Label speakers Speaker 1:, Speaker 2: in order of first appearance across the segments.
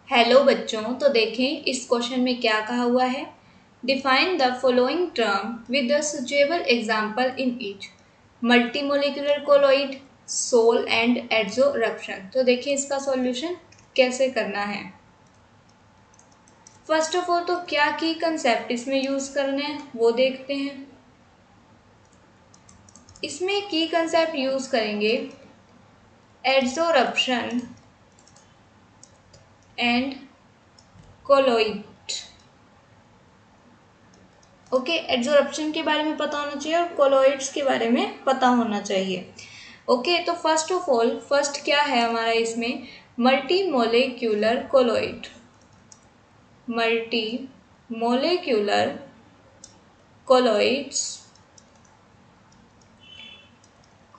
Speaker 1: Hello बच्चों, तो देखें इस क्वेश्चन में क्या कहा हुआ है। Define the following term with the suitable example in each. Multimolecular colloid, sol and adsorption. तो देखिए इसका सॉल्यूशन कैसे करना है। फर्स्ट ऑफ ऑल तो क्या की कंसेप्ट इसमें यूज करने हैं वो देखते हैं। इसमें की कंसेप्ट यूज करेंगे एड्सोरप्शन एंड कोलॉइड। ओके, एड्सोरप्शन के बारे में पता होना चाहिए और कोलॉइड्स के बारे में पता होना चाहिए। ओके, तो फर्स्ट ऑफ ऑल फर्स्ट क्या है हमारा इसमें, multi molecular colloid. Multi molecular colloids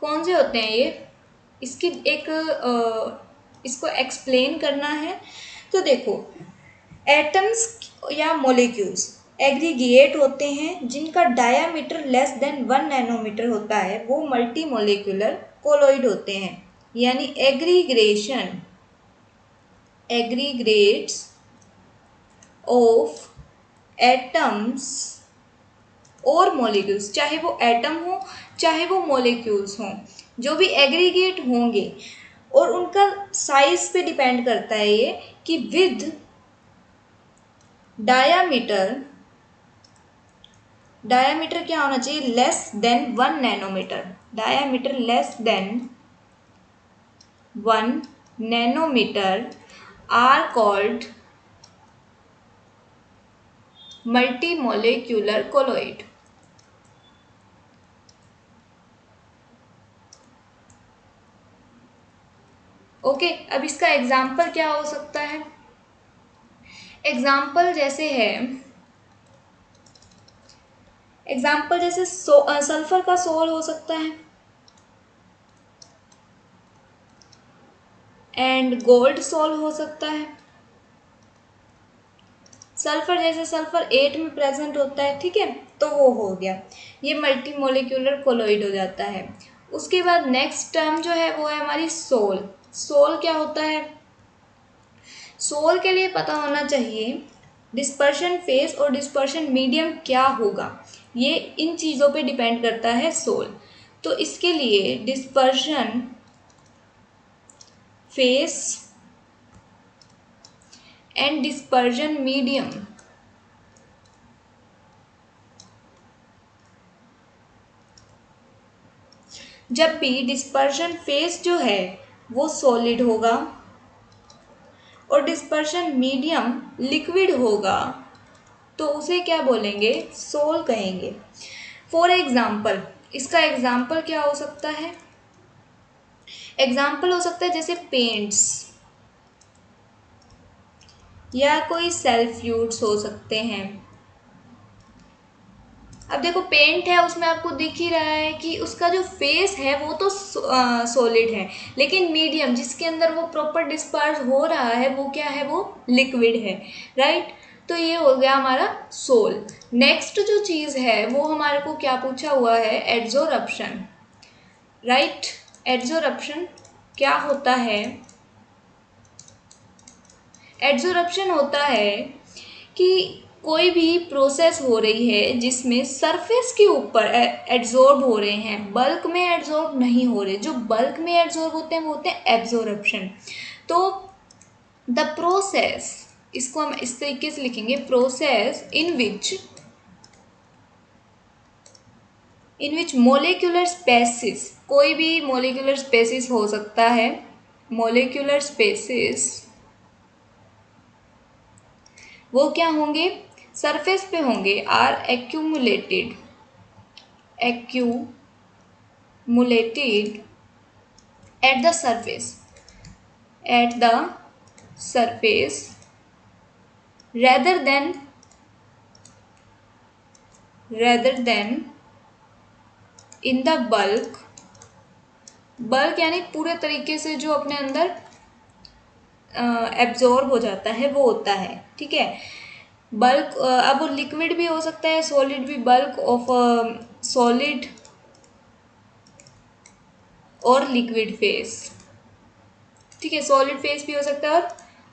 Speaker 1: कौन से होते हैं ये, इसकी एक इसको एक्सप्लेन करना है। तो देखो, एटम्स या मॉलिक्यूल्स एग्रीगेट होते हैं जिनका डायामीटर लेस देन 1 नैनोमीटर होता है, वो मल्टी मोलिकुलर कोलॉइड होते हैं। यानी एग्रीग्रेट्स ऑफ एटम्स और मॉलिक्यूल्स, चाहे वो एटम हो चाहे वो मॉलिक्यूल्स हों, जो भी एग्रीगेट होंगे, और उनका साइज पे डिपेंड करता है ये कि विद डायामीटर क्या होना चाहिए, less than 1 nanometre. Diameter less than 1 nanometre are called multi molecular colloid. Okay, अब इसका एग्जाम्पल क्या हो सकता है। एग्जाम्पल जैसे सल्फर का सोल हो सकता है, एंड गोल्ड सोल हो सकता है। सल्फर जैसे सल्फर 8 में प्रेजेंट होता है, ठीक है, तो वो हो गया, ये मल्टी मोलिक्यूलर कोलॉइड हो जाता है। उसके बाद नेक्स्ट टर्म जो है वो है हमारी सोल। सोल क्या होता है, सोल के लिए पता होना चाहिए डिस्पर्शन फेस और डिस्पर्शन मीडियम क्या होगा, ये इन चीज़ों पे डिपेंड करता है सोल। तो इसके लिए dispersion face and dispersion medium जब भी डिस्पर्शन फेस जो है वो सॉलिड होगा और डिस्पर्शन मीडियम लिक्विड होगा, तो उसे क्या बोलेंगे, सोल कहेंगे। फॉर एग्जाम्पल, इसका एग्जाम्पल क्या हो सकता है, एग्जाम्पल हो सकता है जैसे पेंट्स या कोई सल्फ्यूट्स हो सकते हैं। अब देखो पेंट है, उसमें आपको दिख ही रहा है कि उसका जो फेस है वो तो सॉलिड है, लेकिन मीडियम जिसके अंदर वो प्रॉपर डिस्पर्स हो रहा है वो क्या है, वो लिक्विड है, राइट। तो ये हो गया हमारा सोल। नेक्स्ट जो चीज़ है वो हमारे को क्या पूछा हुआ है, एड्सोरप्शन, राइट। एड्सोरप्शन क्या होता है, एड्सोरप्शन होता है कि कोई भी प्रोसेस हो रही है जिसमें सरफेस के ऊपर एड्जॉर्ब हो रहे हैं, बल्क में एड्जॉर्ब नहीं हो रहे। जो बल्क में एड्जॉर्ब होते हैं वो होते हैं एब्जॉर्प्शन। तो द प्रोसेस, इसको हम इस तरीके से लिखेंगे, process in which molecular species, कोई भी मोलिकुलर स्पेसिस हो सकता है, मोलिकुलर स्पेसिस वो क्या होंगे, सरफेस पे होंगे, are accumulated at the surface rather than in the bulk यानी पूरे तरीके से जो अपने अंदर एब्जॉर्ब हो जाता है वो होता है, ठीक है। बल्क अब लिक्विड भी हो सकता है, सॉलिड भी, बल्क ऑफ सॉलिड और लिक्विड फेस, ठीक है, सॉलिड फेस भी हो सकता है और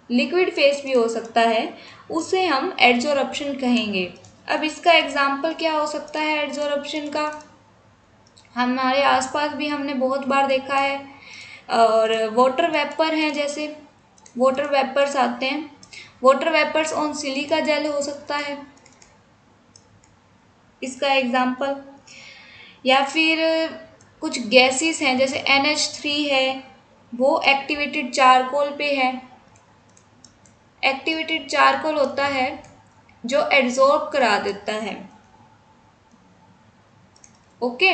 Speaker 1: लिक्विड फेस भी हो सकता है, उसे हम एडजॉर्प्शन कहेंगे। अब इसका एग्जाम्पल क्या हो सकता है एडजॉर्प्शन का, हमारे आसपास भी हमने बहुत बार देखा है। और वाटर वेपर हैं, जैसे वाटर वेपर्स आते हैं, water vapours on silica gel हो सकता है इसका एग्जाम्पल। या फिर कुछ गैसेस हैं जैसे NH3 है, वो एक्टिवेटेड चारकोल पे है। एक्टिवेटेड चारकोल होता है जो एड्जॉर्ब करा देता है। ओके,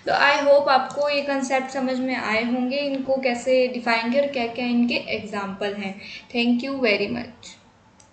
Speaker 1: तो आई होप आपको ये कंसेप्ट समझ में आए होंगे, इनको कैसे डिफाइन कर क्या क्या इनके एग्जाम्पल हैं। Thank you very much.